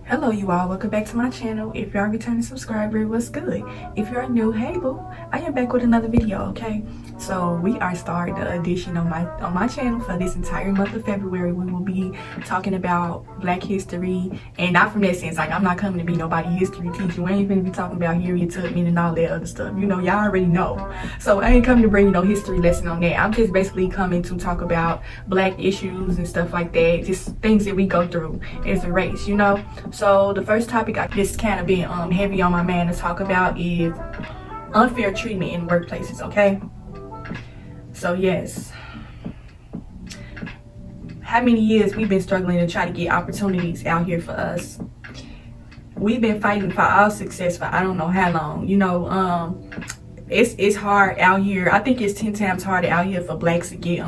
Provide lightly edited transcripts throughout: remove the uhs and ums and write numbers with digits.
Hello you all, welcome back to my channel. If you're a returning subscriber, what's good? If you're new, hey boo, I am back with another video, okay? So we are starting the edition on my channel for this entire month of February. We will be talking about Black history, and not from that sense, like I'm not coming to be nobody history teacher. We ain't gonna be talking about Harriet Tubman and all that other stuff. You know, y'all already know. So I ain't coming to bring you no history lesson on that. I'm just basically coming to talk about Black issues and stuff like that, just things that we go through as a race, you know? So the first topic I just kind of been heavy on my mind to talk about is unfair treatment in workplaces, okay? So yes, how many years we've been struggling to try to get opportunities out here for us. We've been fighting for our success for I don't know how long, you know. It's hard out here. I think it's 10 times harder out here for Blacks to get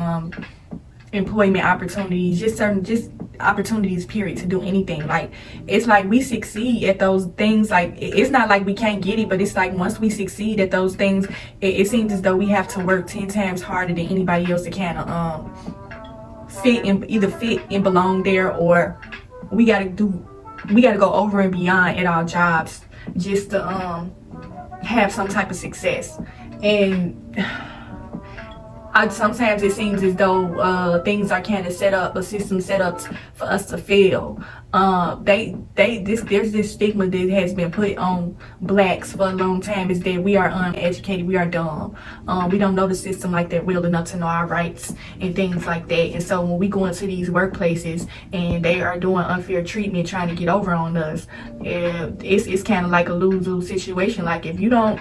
employment opportunities, just opportunities period, to do anything. Like, it's like we succeed at those things. Like, it's not like we can't get it, but it's like once we succeed at those things, it seems as though we have to work 10 times harder than anybody else to kind of fit and belong there, or we gotta go over and beyond at our jobs just to have some type of success. And sometimes it seems as though things are kind of set up, a system set up for us to fail. There's this stigma that has been put on Blacks for a long time, is that we are uneducated, we are dumb, we don't know the system like that well enough to know our rights and things like that. And so when we go into these workplaces and they are doing unfair treatment, trying to get over on us, it's kind of like a lose-lose situation. Like, if you don't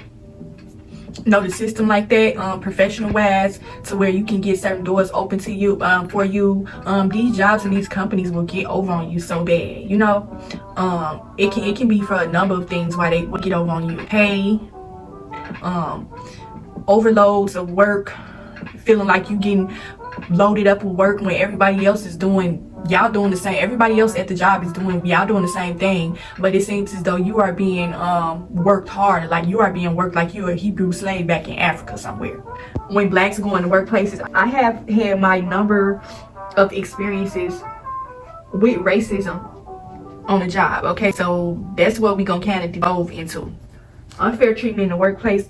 know the system like that, professional wise, to where you can get certain doors open to you, for you, these jobs and these companies will get over on you so bad, you know. It can be for a number of things why they will get over on you. Pay, overloads of work, feeling like you getting loaded up with work when everybody else is doing the same. Everybody else at the job is doing the same thing, but it seems as though you are being worked hard, like you are being worked like you're a Hebrew slave back in Africa somewhere. When Blacks go into workplaces, I have had my number of experiences with racism on the job, okay? So that's what we're gonna kind of devolve into: unfair treatment in the workplace,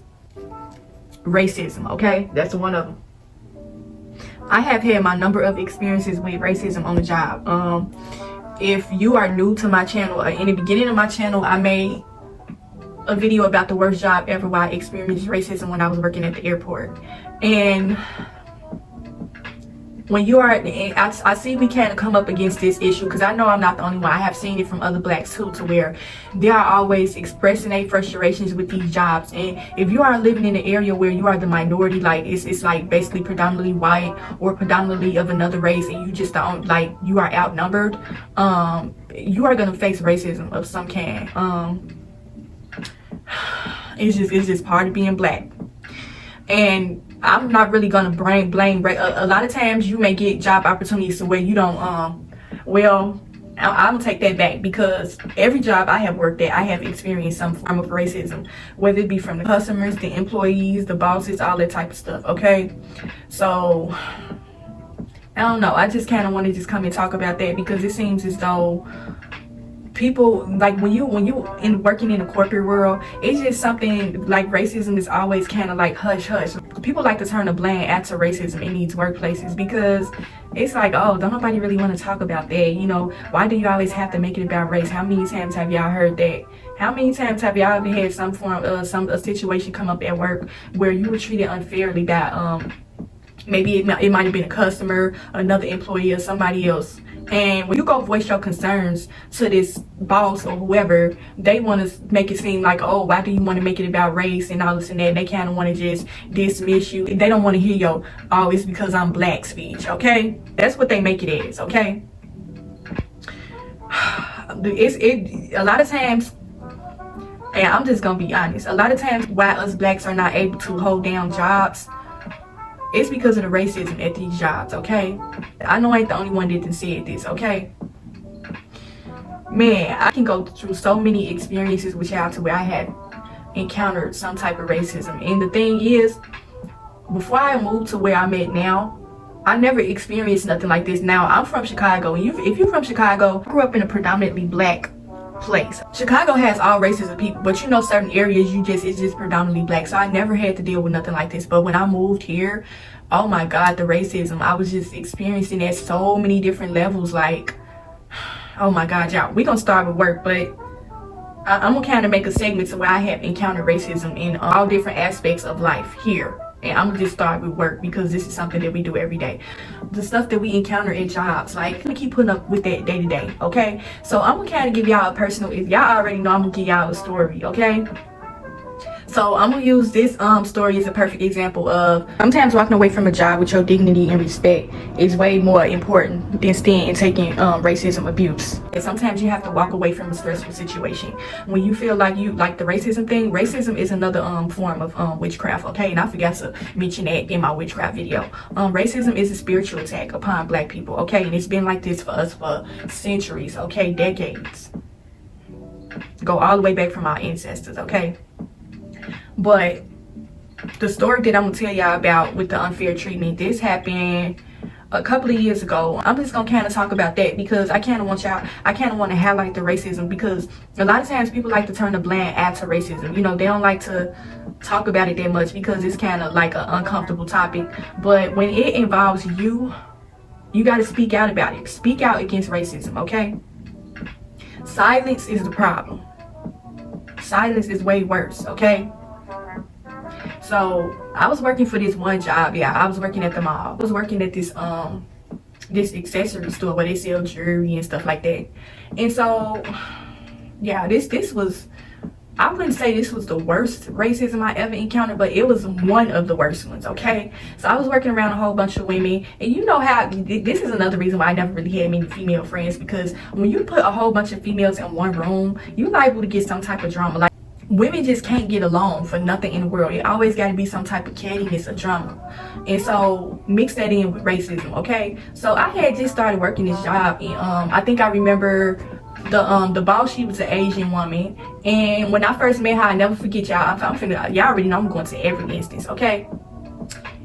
racism, okay? That's one of them. I have had my number of experiences with racism on the job. If you are new to my channel, in the beginning of my channel, I made a video about the worst job ever, where I experienced racism when I was working at the airport. And when you are, I see we can't come up against this issue, because I know I'm not the only one. I have seen it from other Blacks too, to where they are always expressing their frustrations with these jobs. And if you are living in an area where you are the minority, like it's like basically predominantly white or predominantly of another race, and you just don't, like, you are outnumbered, you are gonna face racism of some kind. It's just part of being Black. And I'm not really gonna blame. A lot of times you may get job opportunities to where you don't. Well, I'm gonna take that back, because every job I have worked at, I have experienced some form of racism, whether it be from the customers, the employees, the bosses, all that type of stuff. Okay, so I don't know. I just kind of want to just come and talk about that, because it seems as though people, like, when you working in the corporate world, it's just something like racism is always kind of like hush hush. People like to turn a blind eye to racism in these workplaces, because it's like, oh, don't nobody really want to talk about that, you know. Why do you always have to make it about race? How many times have y'all heard that? How many times have y'all ever had some form of a situation come up at work where you were treated unfairly by maybe it might have been a customer, another employee, or somebody else? And when you go voice your concerns to this boss or whoever, they want to make it seem like, oh, why do you want to make it about race and all this and that? They kind of want to just dismiss you. They don't want to hear your, oh, it's because I'm Black speech, okay? That's what they make it as, okay? A lot of times, and I'm just going to be honest, a lot of times why us Blacks are not able to hold down jobs, it's because of the racism at these jobs, okay? I know I ain't the only one that done said this, okay? Man, I can go through so many experiences with y'all to where I had encountered some type of racism. And the thing is, before I moved to where I'm at now, I never experienced nothing like this. Now, I'm from Chicago, and if you're from Chicago, I grew up in a predominantly Black place. Chicago has all races of people, but you know, certain areas it's just predominantly black. So I never had to deal with nothing like this. But when I moved here, oh my God, the racism, I was just experiencing at so many different levels. Like, oh my God, y'all, we gonna start with work, but I'm gonna kind of make a segment to where I have encountered racism in all different aspects of life here. And I'm gonna just start with work because this is something that we do every day. The stuff that we encounter in jobs, like, we keep putting up with that day to day, okay? So I'm gonna kind of give y'all a personal, if y'all already know, I'm gonna give y'all a story, okay? So I'm gonna use this story as a perfect example of sometimes walking away from a job with your dignity and respect is way more important than staying and taking racism abuse. And sometimes you have to walk away from a stressful situation. When you feel like you like the racism thing, racism is another form of witchcraft, okay? And I forgot to mention that in my witchcraft video. Racism is a spiritual attack upon black people, okay? And it's been like this for us for centuries, okay? Decades. Go all the way back from our ancestors, okay? But the story that I'm gonna tell y'all about with the unfair treatment, this happened a couple of years ago. I'm just gonna kind of talk about that because I kind of want to highlight the racism, because a lot of times people like to turn a blind eye to racism. You know, they don't like to talk about it that much because it's kind of like an uncomfortable topic. But when it involves you, you got to speak out about it. Speak out against racism, okay? Silence is the problem. Silence is way worse, okay? So I was working for this one job. Yeah, I was working at the mall. I was working at this this accessory store where they sell jewelry and stuff like that. And so yeah, this was, I wouldn't say this was the worst racism I ever encountered, but it was one of the worst ones, okay? So I was working around a whole bunch of women, and you know how, this is another reason why I never really had many female friends, because when you put a whole bunch of females in one room, you're liable to get some type of drama. Like, women just can't get along for nothing in the world. It always got to be some type of cattiness or drama. And so mix that in with racism, okay? So I had just started working this job, and I think I remember the boss, she was an Asian woman, and when I first met her, I never forget, y'all. Y'all already know I'm going to every instance, okay?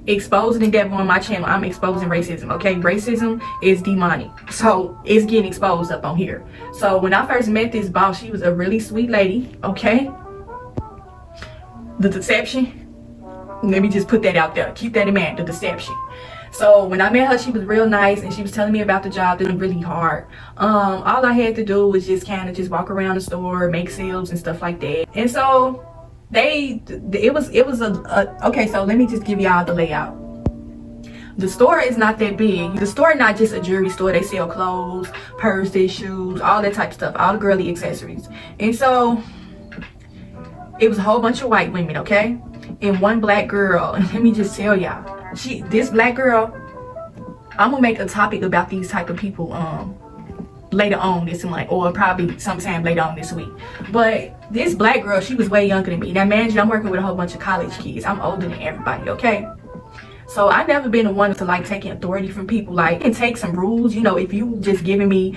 Exposing the devil on my channel, I'm exposing racism, okay? Racism is demonic, so it's getting exposed up on here. So when I first met this boss, she was a really sweet lady, okay? The deception, let me just put that out there, keep that in mind, the deception. So when I met her, she was real nice, and she was telling me about the job that was really hard. All I had to do was just kind of just walk around the store, make sales and stuff like that. And so okay, so let me just give y'all the layout. The store is not that big. The store not just a jewelry store. They sell clothes, purses, shoes, all that type of stuff, all the girly accessories. And so it was a whole bunch of white women, okay? And one black girl. And let me just tell y'all, this black girl, I'm gonna make a topic about these type of people later on this month, or probably sometime later on this week. But this black girl, she was way younger than me. Now man, I'm working with a whole bunch of college kids. I'm older than everybody, okay? So I've never been the one to like taking authority from people. Like, I can take some rules, you know, if you just giving me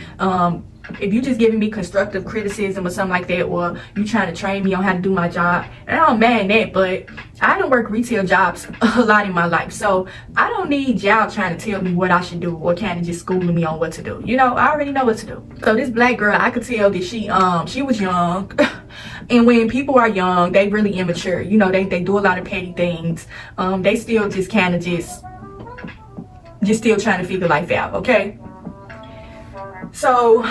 constructive criticism or something like that, or you trying to train me on how to do my job, and I don't mind that. But I don't work retail jobs a lot in my life, so I don't need y'all trying to tell me what I should do, or kind of just schooling me on what to do. You know, I already know what to do. So this black girl, I could tell that she was young. And when people are young, they really immature. You know, they do a lot of petty things. They still just kind of just still trying to figure life out, okay? So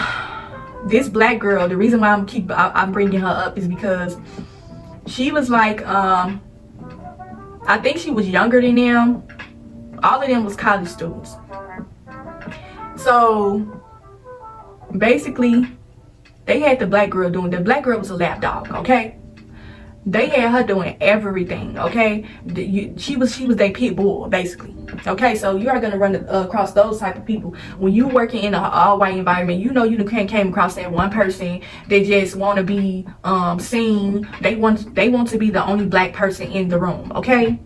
this black girl, the reason why I'm bringing her up is because she was like, I think she was younger than them. All of them was college students. So basically, they had the black girl the black girl was a lap dog, okay? They had her doing everything, okay? She was their pit bull, basically. Okay, so you are gonna run across those type of people when you working in an all-white environment. You know, you came across that one person that just want to be seen. They want to be the only black person in the room, okay?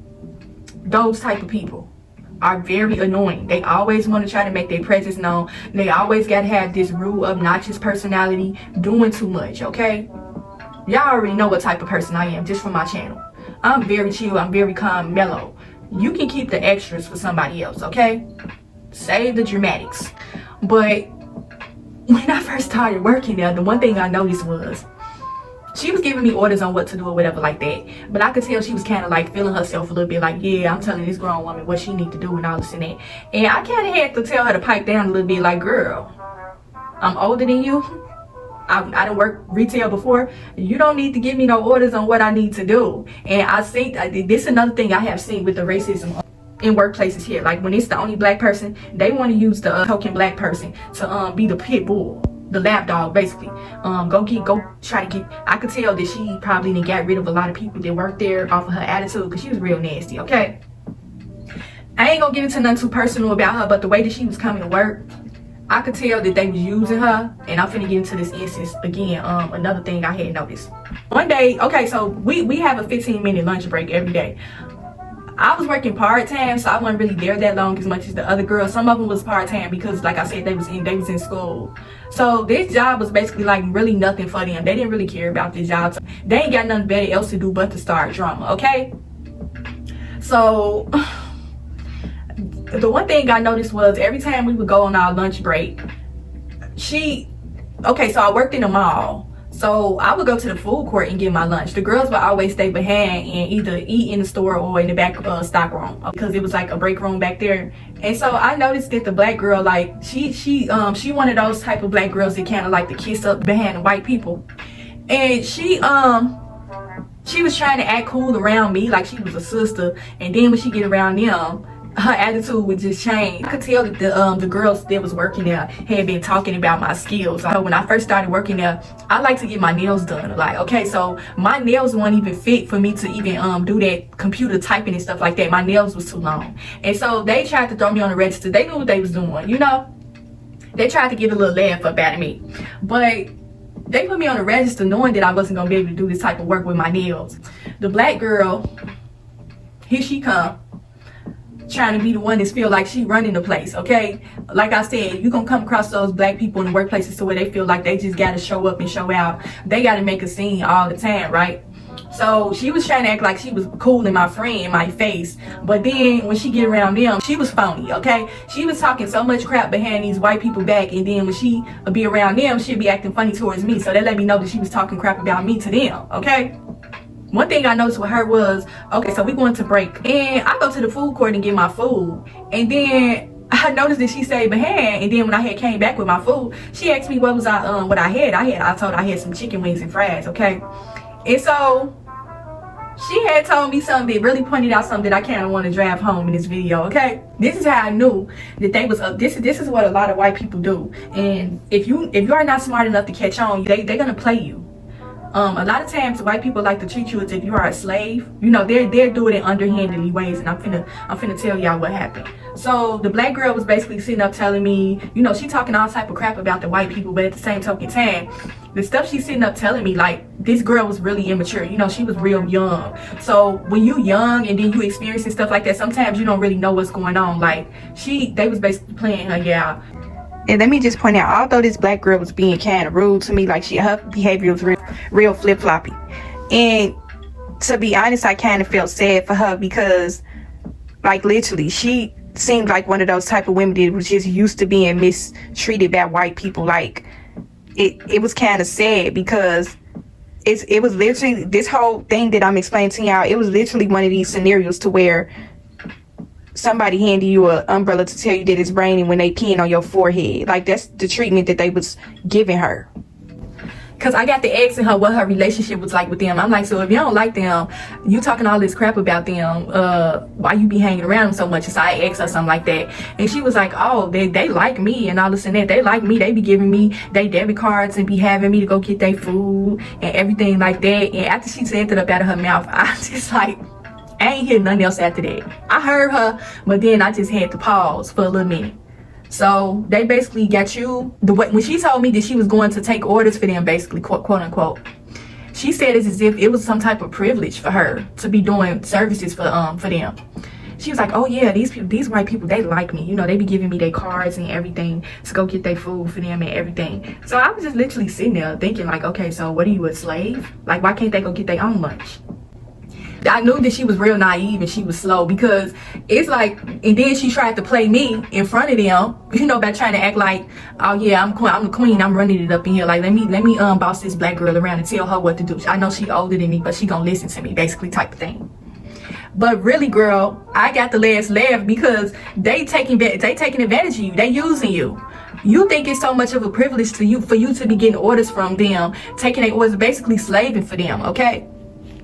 Those type of people are very annoying. They always want to try to make their presence known. They always got to have this rude, obnoxious personality, doing too much, okay? Y'all already know what type of person I am just from my channel. I'm very chill, I'm very calm, mellow. You can keep the extras for somebody else, okay? Save the dramatics. But when I first started working there, the one thing I noticed was she was giving me orders on what to do or whatever like that, but I could tell she was kind of like feeling herself a little bit, like, yeah, I'm telling this grown woman what she need to do and all this and that. And I kind of had to tell her to pipe down a little bit, like, girl, I'm older than you. I done worked retail before. You don't need to give me no orders on what I need to do. And I think this is another thing I have seen with the racism in workplaces here. Like when it's the only black person, they want to use the token black person to be the pit bull, the lap dog, basically. Go try to get. I could tell that she probably didn't get rid of a lot of people that worked there off of her attitude, because she was real nasty. Okay, I ain't gonna get into nothing too personal about her, but the way that she was coming to work, I could tell that they was using her. And I'm finna get into this instance again. Another thing I had noticed. One day, okay, so we have a 15-minute lunch break every day. I was working part-time, so I wasn't really there that long as much as the other girls. Some of them was part-time because, like I said, they was in school. So this job was basically like really nothing for them. They didn't really care about this job. So they ain't got nothing better else to do but to start drama, okay? So the one thing I noticed was every time we would go on our lunch break, okay, so I worked in a mall. So I would go to the food court and get my lunch. The girls would always stay behind and either eat in the store or in the back stock room, because it was like a break room back there. And so I noticed that the black girl, like she one of those type of black girls that kind of like to kiss up behind the white people. And she was trying to act cool around me like she was a sister, and then when she get around them, her attitude would just change. I could tell that the girls that was working there had been talking about my skills. So when I first started working there, I like to get my nails done. Like, okay, so my nails weren't even fit for me to even do that computer typing and stuff like that. My nails was too long. And so they tried to throw me on the register. They knew what they was doing, you know? They tried to get a little laugh up out of me. But they put me on the register knowing that I wasn't gonna be able to do this type of work with my nails. The black girl, here she come, trying to be the one that feel like she running the place, okay? Like I said, you're gonna come across those black people in the workplaces to where they feel like they just gotta show up and show out. They gotta make a scene all the time, right? So she was trying to act like she was cool in my friend, in my face. But then when she get around them, she was phony, okay? She was talking so much crap behind these white people back, and then when she would be around them, she'd be acting funny towards me. So that let me know that she was talking crap about me to them, okay? One thing I noticed with her was, okay, so we going to break, and I go to the food court and get my food, and then I noticed that she stayed behind. And then when I had came back with my food, she asked me what was I had. I told her I had some chicken wings and fries, okay? And so she had told me something that really pointed out something that I kind of want to drive home in this video, okay? This is how I knew that they was this is what a lot of white people do. And if you are not smart enough to catch on, they're gonna play you. A lot of times white people like to treat you as if you are a slave. You know, they're doing it in underhandedly ways, and I'm finna tell y'all what happened. So the black girl was basically sitting up telling me, you know, she talking all type of crap about the white people, but at the same token time, the stuff she's sitting up telling me, like, this girl was really immature. You know, she was real young. So when you young and then you experiencing stuff like that, sometimes you don't really know what's going on. Like, they was basically playing her, yeah. And let me just point out, although this black girl was being kind of rude to me, like her behavior was real flip-floppy. And to be honest, I kind of felt sad for her, because, like, literally, she seemed like one of those type of women that was just used to being mistreated by white people. Like, it was kind of sad, because it was literally, this whole thing that I'm explaining to y'all, it was literally one of these scenarios to where somebody handing you an umbrella to tell you that it's raining when they peeing on your forehead. Like, that's the treatment that they was giving her. Because I got to asking her what her relationship was like with them. I'm like, so if you don't like them, you talking all this crap about them, why you be hanging around them so much? So I asked her something like that. And she was like, oh, they like me and all this and that. They like me. They be giving me their debit cards and be having me to go get their food and everything like that. And after she said that up out of her mouth, I just like, I ain't hear nothing else after that. I heard her, but then I just had to pause for a little minute. So they basically got you, when she told me that she was going to take orders for them, basically, quote unquote, she said it's as if it was some type of privilege for her to be doing services for them. She was like, oh yeah, these white people, they like me. You know, they be giving me their cards and everything to go get their food for them and everything. So I was just literally sitting there thinking like, okay, so what are you, a slave? Like, why can't they go get their own lunch? I knew that she was real naive and she was slow, because it's like, and then she tried to play me in front of them, you know, by trying to act like, oh yeah, I'm the queen, I'm running it up in here. Like, let me boss this black girl around and tell her what to do. I know she older than me, but she gonna listen to me, basically, type of thing. But really, girl, I got the last laugh, because they taking advantage of you. They using you. You think it's so much of a privilege for you to be getting orders from them, taking their orders, basically slaving for them, okay?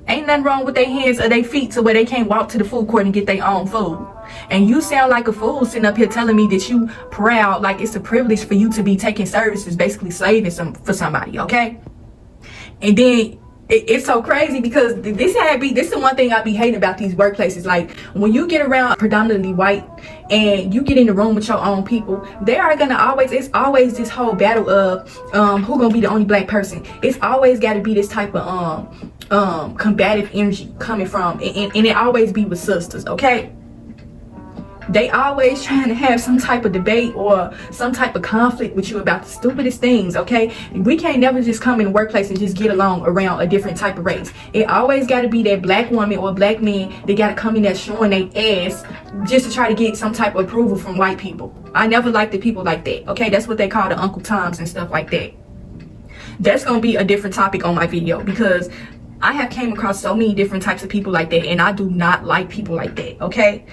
Ain't nothing wrong with their hands or their feet to where they can't walk to the food court and get their own food. And you sound like a fool sitting up here telling me that you proud, like it's a privilege for you to be taking services, basically slaving for somebody, okay? And then it's so crazy, because this is the one thing I be hating about these workplaces. Like, when you get around predominantly white and you get in the room with your own people, they are gonna always, it's always this whole battle of who gonna be the only black person. It's always got to be this type of combative energy coming from, and it always be with sisters, okay? They always trying to have some type of debate or some type of conflict with you about the stupidest things, okay? We can't never just come in the workplace and just get along around a different type of race. It always got to be that black woman or black man that got to come in there showing their ass just to try to get some type of approval from white people. I never liked the people like that, okay? That's what they call the Uncle Toms and stuff like that. That's going to be a different topic on my video, because I have came across so many different types of people like that, and I do not like people like that, okay?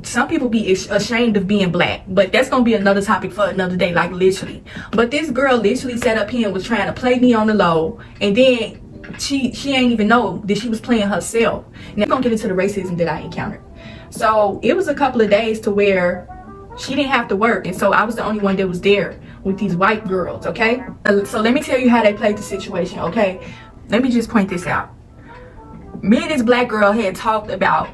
Some people be ashamed of being black, but that's gonna be another topic for another day, like literally. But this girl literally sat up here and was trying to play me on the low, and then she ain't even know that she was playing herself. Now I'm gonna get into the racism that I encountered. So it was a couple of days to where she didn't have to work, and so I was the only one that was there with these white girls, okay? So let me tell you how they played the situation, okay? Let me just point this out. Me and this black girl had talked about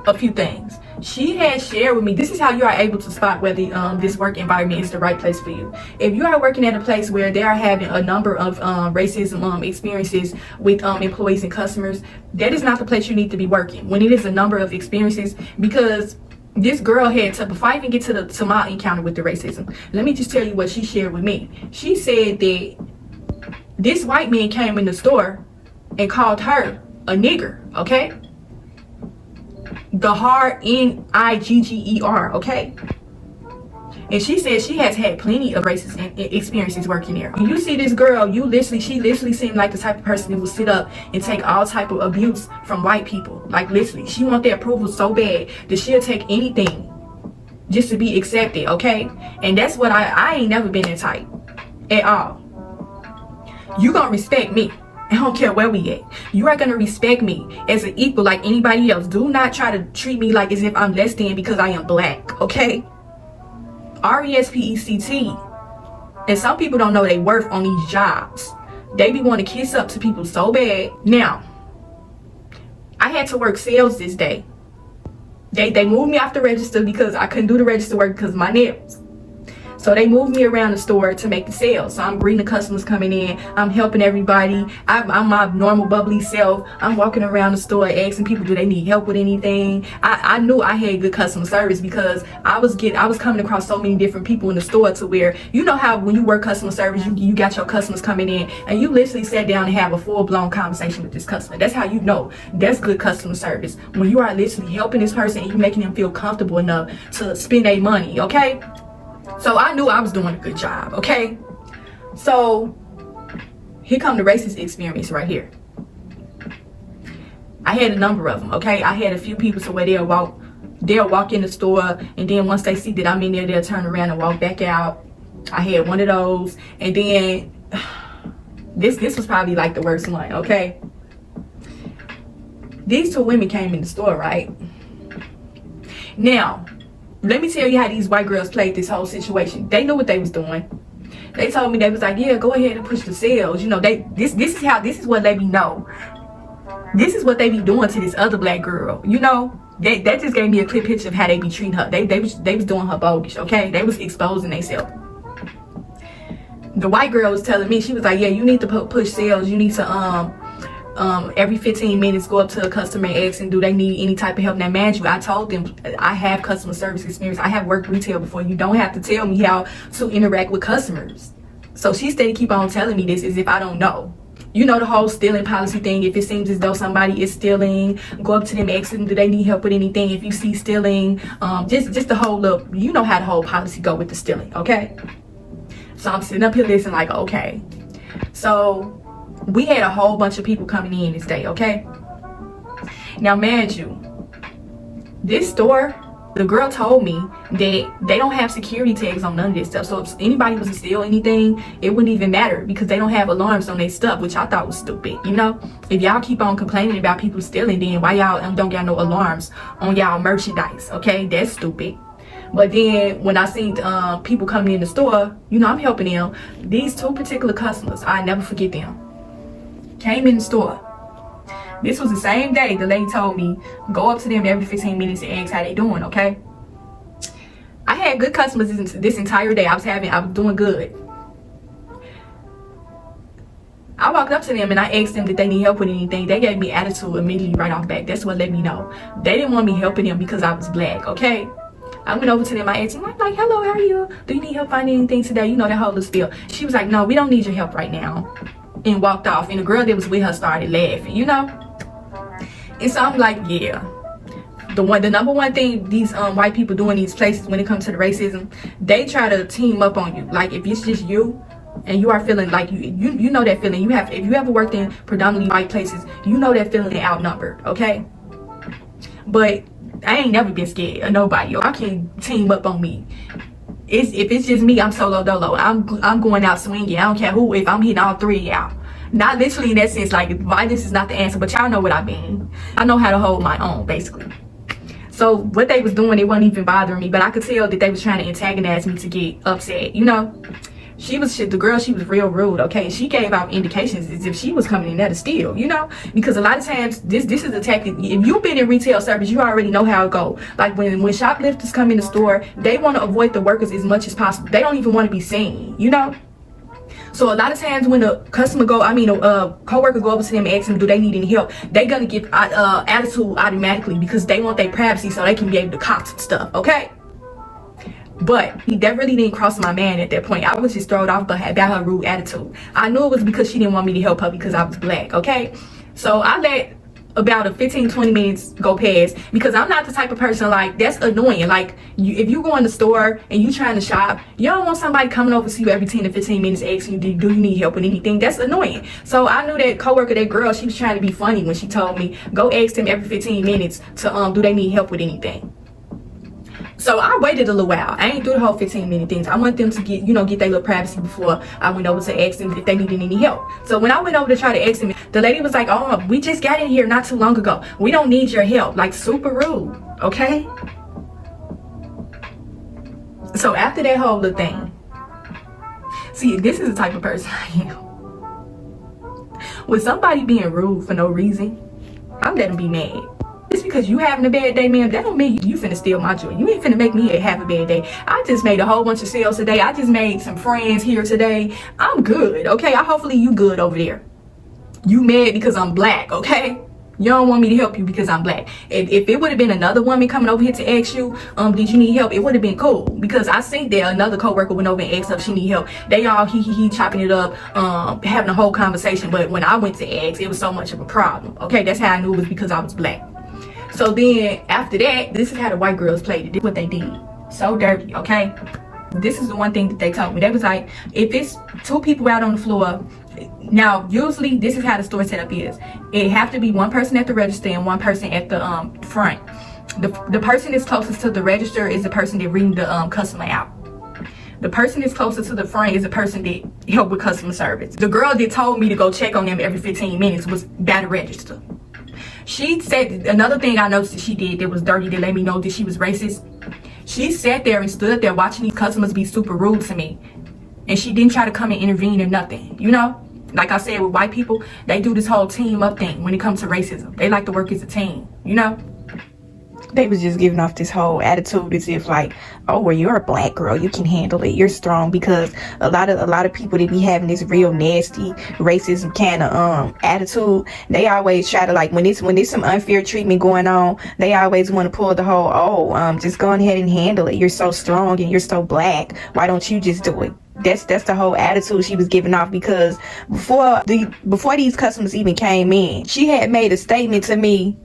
a few things. She had shared with me, this is how you are able to spot whether this work environment is the right place for you. If you are working at a place where they are having a number of racism experiences with employees and customers, that is not the place you need to be working when it is a number of experiences. Because this girl had to, before I even get to my encounter with the racism, let me just tell you what she shared with me. She said that this white man came in the store and called her a nigger, okay? The hard N-I-G-G-E-R, okay? And she said she has had plenty of racist experiences working there. When you see this girl, she literally seemed like the type of person that will sit up and take all type of abuse from white people. Like, literally, she want their approval so bad that she'll take anything just to be accepted, okay? And that's what I ain't never been that type at all. You gonna respect me. I don't care where we at. You are going to respect me as an equal like anybody else. Do not try to treat me like as if I'm less than because I am black, okay? R-E-S-P-E-C-T. And some people don't know their worth on these jobs. They be wanting to kiss up to people so bad. Now, I had to work sales this day. They moved me off the register because I couldn't do the register work because of my nails. So they moved me around the store to make the sales. So I'm greeting the customers coming in. I'm helping everybody. I'm my normal bubbly self. I'm walking around the store asking people, do they need help with anything? I knew I had good customer service because I was coming across so many different people in the store to where, you know how when you work customer service, you got your customers coming in and you literally sat down and have a full-blown conversation with this customer. That's how you know that's good customer service. When you are literally helping this person and you making them feel comfortable enough to spend their money, okay? So I knew I was doing a good job, okay? So here come the racist experience right here. I had a number of them, okay? I had a few people to where they'll walk in the store, and then once they see that I'm in there, they'll turn around and walk back out. I had one of those, and then this was probably like the worst one, okay? These two women came in the store, right? Now, let me tell you how these white girls played this whole situation. They knew what they was doing. They told me, they was like, yeah, go ahead and push the sales. You know, this is what they be know. This is what they be doing to this other black girl. You know, that just gave me a clear picture of how they be treating her. They was doing her bogus, okay? They was exposing themselves. The white girl was telling me, she was like, yeah, you need to push sales. You need to every 15 minutes go up to a customer and ask them, do they need any type of help? Now, mind you, I told them I have customer service experience. I have worked retail before. You don't have to tell me how to interact with customers. So she stayed keep on telling me this as if I don't know. You know, the whole stealing policy thing. If it seems as though somebody is stealing, go up to them, ask them, do they need help with anything? If you see stealing, just the whole look, you know how the whole policy go with the stealing, okay? So I'm sitting up here listening like, okay. So we had a whole bunch of people coming in this day, okay? Now, mind you, this store, the girl told me that they don't have security tags on none of this stuff. So if anybody was to steal anything, it wouldn't even matter because they don't have alarms on their stuff, which I thought was stupid. You know, if y'all keep on complaining about people stealing, then why y'all don't got no alarms on y'all merchandise? Okay, that's stupid. But then when I seen people coming in the store, you know, I'm helping them. These two particular customers, I never forget them, came in the store. This was the same day the lady told me, go up to them every 15 minutes and ask how they doing, okay? I had good customers this entire day. I was doing good. I walked up to them and I asked them did they need help with anything. They gave me attitude immediately right off back. That's what let me know. They didn't want me helping them because I was black, okay? I went over to them, I asked them, I'm like, hello, how are you? Do you need help finding anything today? You know, that whole little spiel. She was like, no, we don't need your help right now. And walked off. And the girl that was with her started laughing, you know? And so I'm like, yeah. The number one thing these white people do in these places when it comes to the racism, they try to team up on you. Like if it's just you and you are feeling like you know that feeling. If you ever worked in predominantly white places, you know that feeling outnumbered, okay? But I ain't never been scared of nobody. I can team up on me. If it's just me, I'm solo dolo. I'm going out swinging. I don't care who. If I'm hitting all three of y'all. Not literally in that sense, like violence is not the answer, but y'all know what I mean. I know how to hold my own, basically. So what they was doing, it wasn't even bothering me, but I could tell that they was trying to antagonize me to get upset, you know? The girl, she was real rude, okay? She gave out indications as if she was coming in there to steal, you know? Because a lot of times, this is a tactic. If you've been in retail service, you already know how it go. Like when shoplifters come in the store, they want to avoid the workers as much as possible. They don't even want to be seen, you know? So a lot of times when a coworker go over to them and ask them, do they need any help? They gonna give attitude automatically because they want their privacy so they can be able to cop some stuff, okay? But that really didn't cross my mind at that point. I was just thrown off about her rude attitude. I knew it was because she didn't want me to help her because I was black, okay? So I let about a 15-20 minutes go past because I'm not the type of person like that's annoying. Like if you go in the store and you trying to shop, you don't want somebody coming over to you every 10 to 15 minutes asking you, do you need help with anything? That's annoying. So I knew that coworker, that girl, she was trying to be funny when she told me go ask them every 15 minutes to do they need help with anything. So I waited a little while. I ain't do the whole 15-minute things. I want them to get their little privacy before I went over to ask them if they needed any help. So when I went over to try to ask them, the lady was like, oh, we just got in here not too long ago. We don't need your help. Like super rude, okay? So after that whole little thing, see, this is the type of person I am. With somebody being rude for no reason, I'm letting them be mad. Just because you having a bad day, man, that don't mean you finna steal my joy. You ain't finna make me have a bad day. I just made a whole bunch of sales today. I just made some friends here today. I'm good, okay? Hopefully you good over there. You mad because I'm black, okay? You don't want me to help you because I'm black. If it would have been another woman coming over here to ask you, did you need help? It would have been cool because I seen that another coworker went over and asked if she need help. They all he chopping it up, having a whole conversation. But when I went to ask, it was so much of a problem. Okay, that's how I knew it was because I was black. So then after that, this is how the white girls played it. This is what they did. So dirty, okay? This is the one thing that they told me. They was like, if it's two people out on the floor, now usually this is how the store setup is. It have to be one person at the register and one person at the front. The person that's closest to the register is the person that reading the customer out. The person that's closest to the front is the person that help with customer service. The girl that told me to go check on them every 15 minutes was by the register. She said, another thing I noticed that she did that was dirty that let me know that she was racist. She sat there and stood there watching these customers be super rude to me. And she didn't try to come and intervene or nothing, you know? Like I said, with white people, they do this whole team up thing when it comes to racism. They like to work as a team, you know? They was just giving off this whole attitude as if like, oh, well, you're a black girl, you can handle it, you're strong, because a lot of people that be having this real nasty racism kind of attitude, they always try to, like, when there's some unfair treatment going on, they always want to pull the whole, just go ahead and handle it, you're so strong and you're so black, why don't you just do it? That's the whole attitude she was giving off, because before these customers even came in, she had made a statement to me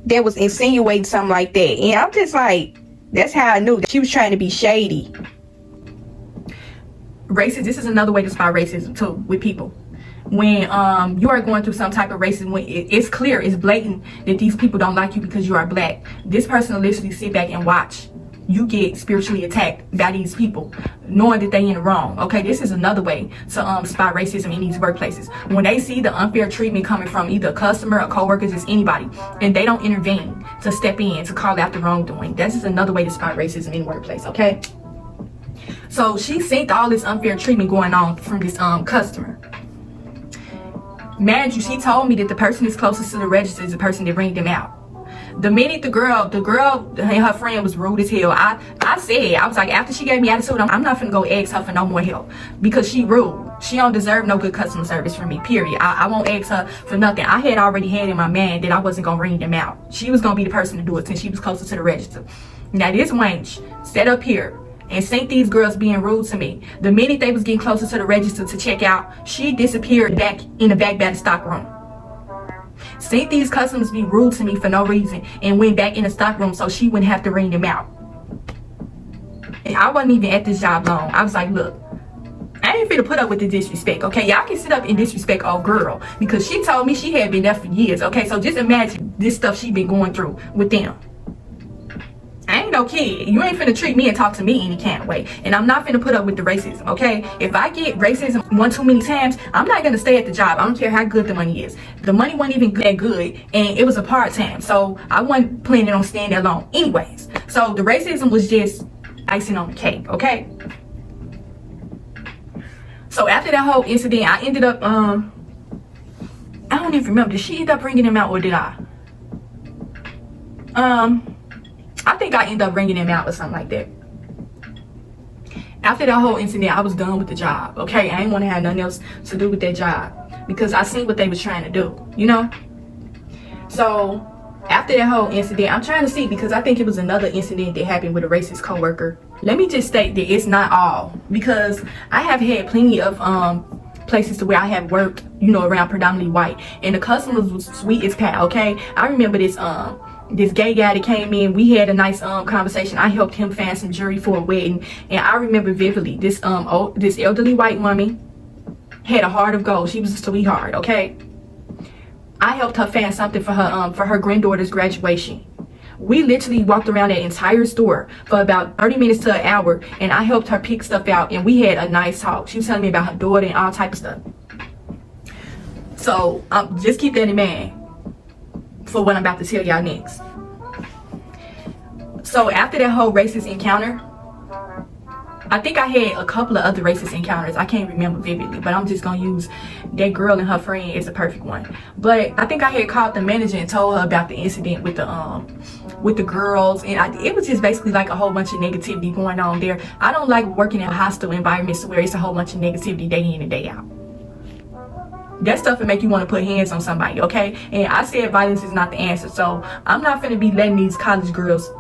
that was insinuating something like that. And I'm just like, that's how I knew that she was trying to be shady. Racist, this is another way to spot racism too with people. When you are going through some type of racism, when it's clear, it's blatant that these people don't like you because you are black, this person will literally sit back and watch you get spiritually attacked by these people, knowing that they in the wrong. Okay, this is another way to spot racism in these workplaces. When they see the unfair treatment coming from either a customer or co-workers, it's anybody, and they don't intervene to step in to call out the wrongdoing. This is another way to spot racism in the workplace. Okay, so she seen all this unfair treatment going on from this customer. Mind you, she told me that the person that's closest to the register is the person that ringed them out. The minute the girl and her friend was rude as hell, I was like, after she gave me attitude, I'm not finna go ask her for no more help, because she rude. She don't deserve no good customer service from me, period. I won't ask her for nothing. I had already had in my mind that I wasn't gonna ring them out. She was gonna be the person to do it since she was closer to the register. Now this wench sat up here and seen these girls being rude to me. The minute they was getting closer to the register to check out, she disappeared back in the back by the stock room. Seen these customers be rude to me for no reason and went back in the stock room so she wouldn't have to ring them out. And I wasn't even at this job long. I was like, look, I ain't finna put up with the disrespect, okay? Y'all can sit up and disrespect old girl because she told me she had been there for years, okay? So just imagine this stuff she been going through with them. I ain't no kid. You ain't finna treat me and talk to me any kind of way. And I'm not finna put up with the racism, okay? If I get racism one too many times, I'm not gonna stay at the job. I don't care how good the money is. The money wasn't even that good, and it was a part-time, so I wasn't planning on staying there long anyways. So the racism was just icing on the cake, okay? So after that whole incident, I ended up, I don't even remember. Did she end up bringing him out, or did I? I think I ended up ringing him out or something like that. After that whole incident, I was done with the job, okay? I didn't want to have nothing else to do with that job because I seen what they was trying to do, you know? So after that whole incident, I'm trying to see, because I think it was another incident that happened with a racist coworker. Let me just state that it's not all, because I have had plenty of places to where I have worked, you know, around predominantly white, and the customers was sweet as pie, okay? I remember this gay guy that came in. We had a nice conversation. I helped him find some jewelry for a wedding, and I remember vividly this elderly white woman had a heart of gold. She was a sweetheart, okay? I helped her find something for her granddaughter's graduation. We literally walked around that entire store for about 30 minutes to an hour, and I helped her pick stuff out, and we had a nice talk. She was telling me about her daughter and all type of stuff. So just keep that in mind for what I'm about to tell y'all next. So after that whole racist encounter, I think I had a couple of other racist encounters. I can't remember vividly, but I'm just gonna use that girl and her friend as a perfect one. But I think I had called the manager and told her about the incident with the girls, and it was just basically like a whole bunch of negativity going on there. I don't like working in hostile environments where it's a whole bunch of negativity day in and day out. That stuff will make you want to put hands on somebody, okay? And I said violence is not the answer, so I'm not finna be letting these college girls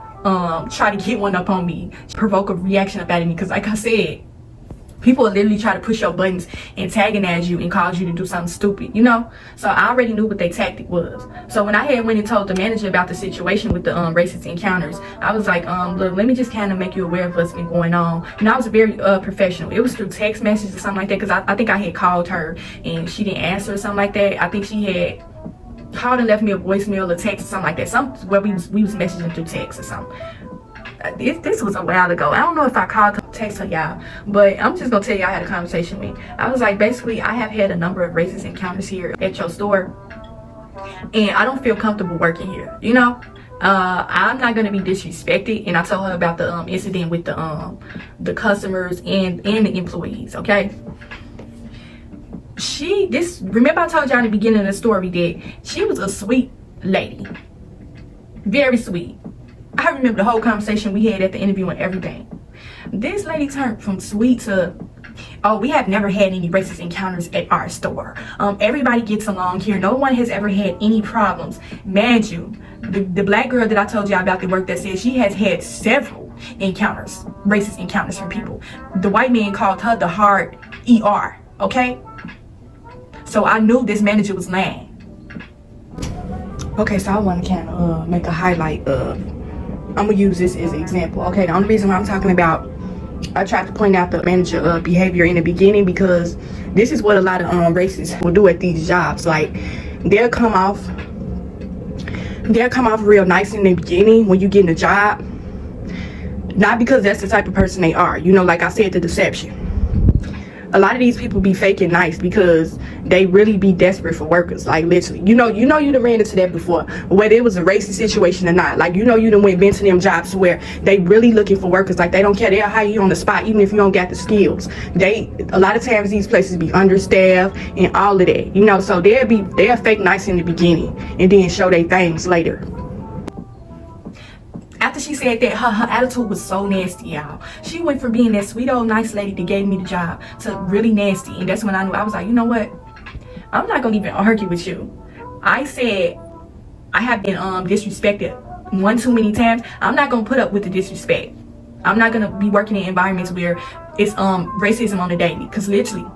try to get one up on me, provoke a reaction about it, because like I said, people will literally try to push your buttons, antagonize you, and cause you to do something stupid, you know? So I already knew what their tactic was. So when I had went and told the manager about the situation with the racist encounters, I was like, look, let me just kind of make you aware of what's been going on. And I was very professional. It was through text messages or something like that, because I think I had called her and she didn't answer or something like that. I think she had called and left me a voicemail or text or something like that. Where we was messaging through text or something. This was a while ago. I don't know if I called or text her, y'all, but I'm just gonna tell y'all I had a conversation with me. I was like, basically, I have had a number of racist encounters here at your store, and I don't feel comfortable working here, you know? I'm not gonna be disrespected, and I told her about the incident with the customers and the employees, okay? Remember I told y'all in the beginning of the story that she was a sweet lady, very sweet. I remember the whole conversation we had at the interview and everything. This lady turned from sweet to, oh, we have never had any racist encounters at our store. Everybody gets along here. No one has ever had any problems. Mind you, the black girl that I told y'all about the work that said she has had several encounters, racist encounters from people. The white man called her the hard ER, okay? So I knew this manager was lying. Okay, so I want to kind of make a highlight of, I'm gonna use this as an example. Okay, the only reason why I'm talking about, I tried to point out the manager behavior in the beginning, because this is what a lot of racists will do at these jobs. Like, they'll come off real nice in the beginning when you get in the job, not because that's the type of person they are. You know, like I said, the deception. A lot of these people be faking nice because they really be desperate for workers. Like, literally, you done ran into that before, whether it was a racist situation or not. Like, you done went into them jobs where they really looking for workers. Like, they don't care, they'll hire you on the spot even if you don't got the skills. A lot of times these places be understaffed and all of that, you know. So they'll fake nice in the beginning and then show they things later. After she said that, her attitude was so nasty, y'all. She went from being that sweet old nice lady that gave me the job to really nasty. And that's when I knew. I was like, you know what? I'm not gonna even argue with you. I said I have been disrespected one too many times. I'm not gonna put up with the disrespect. I'm not gonna be working in environments where it's racism on the daily. Cause literally,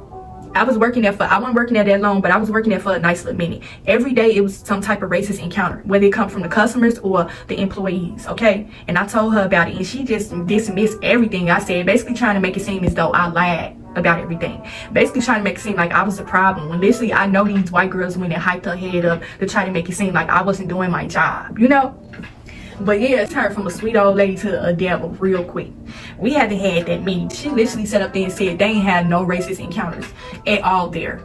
I wasn't working there that long, but I was working there for a nice little minute. Every day it was some type of racist encounter, whether it come from the customers or the employees, okay? And I told her about it, and she just dismissed everything I said, basically trying to make it seem as though I lied about everything. Basically trying to make it seem like I was the problem, when literally I know these white girls went and hyped her head up to try to make it seem like I wasn't doing my job, you know? But yeah, it turned from a sweet old lady to a devil real quick. We had to have that meeting. She literally sat up there and said they ain't had no racist encounters at all there.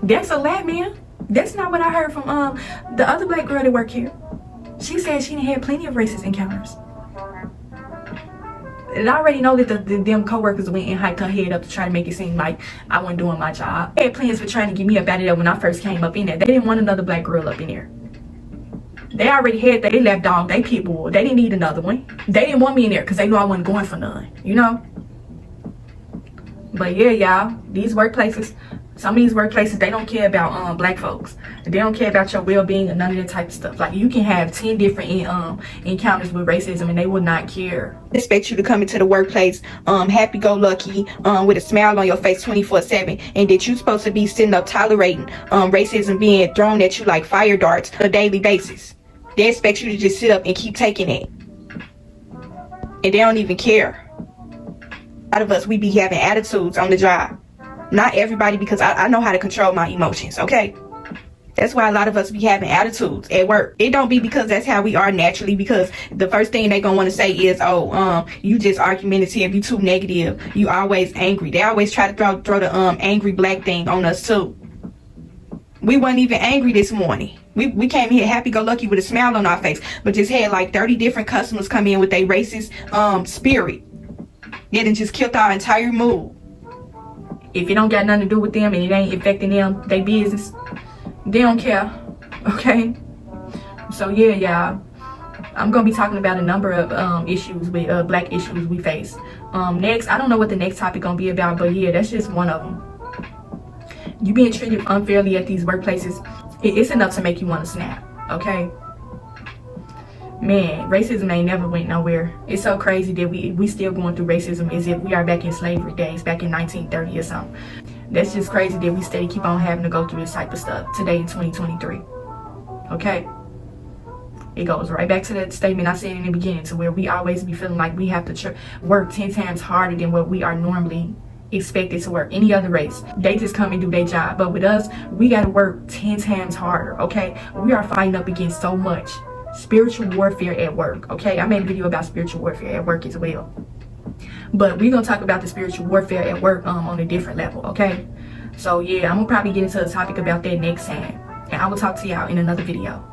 That's a lie, man. That's not what I heard from the other black girl that worked here. She said she had plenty of racist encounters. And I already know that them co-workers went and hyped her head up to try to make it seem like I wasn't doing my job. They had plans for trying to get me up out of there when I first came up in there. They didn't want another black girl up in there. They already had they left dog, they pit bull. They didn't need another one. They didn't want me in there because they knew I wasn't going for none, you know? But yeah, y'all, these workplaces, some of these workplaces, they don't care about black folks. They don't care about your well-being or none of that type of stuff. Like, you can have 10 different encounters with racism and they will not care. Expect you to come into the workplace happy-go-lucky, with a smile on your face 24/7, and that you're supposed to be sitting up tolerating racism being thrown at you like fire darts on a daily basis. They expect you to just sit up and keep taking it, and they don't even care. A lot of us, we be having attitudes on the job. Not everybody, because I know how to control my emotions, okay? That's why a lot of us be having attitudes at work. It don't be because that's how we are naturally, because the first thing they gonna want to say is, oh, you just argumentative, you too negative, you always angry. They always try to throw the angry black thing on us too. We wasn't even angry this morning. We came here happy-go-lucky with a smile on our face, but just had like 30 different customers come in with a racist spirit. It done just killed our entire mood. If it don't got nothing to do with them and it ain't affecting them, they business, they don't care, okay? So yeah, y'all, I'm gonna be talking about a number of issues with black issues we face. Next, I don't know what the next topic gonna be about, but yeah, that's just one of them. You being treated unfairly at these workplaces, it's enough to make you want to snap, okay? Man, racism ain't never went nowhere. It's so crazy that we still going through racism as if we are back in slavery days, back in 1930 or something. That's just crazy that we steady keep on having to go through this type of stuff today in 2023. Okay? It goes right back to that statement I said in the beginning, to where we always be feeling like we have to work 10 times harder than what we are normally expected to work. Any other race, they just come and do their job. But with us, we got to work 10 times harder, okay? We are fighting up against so much spiritual warfare at work, okay? I made a video about spiritual warfare at work as well, but we're gonna talk about the spiritual warfare at work on a different level, okay? So yeah, I'm gonna probably get into a topic about that next time, and I will talk to y'all in another video.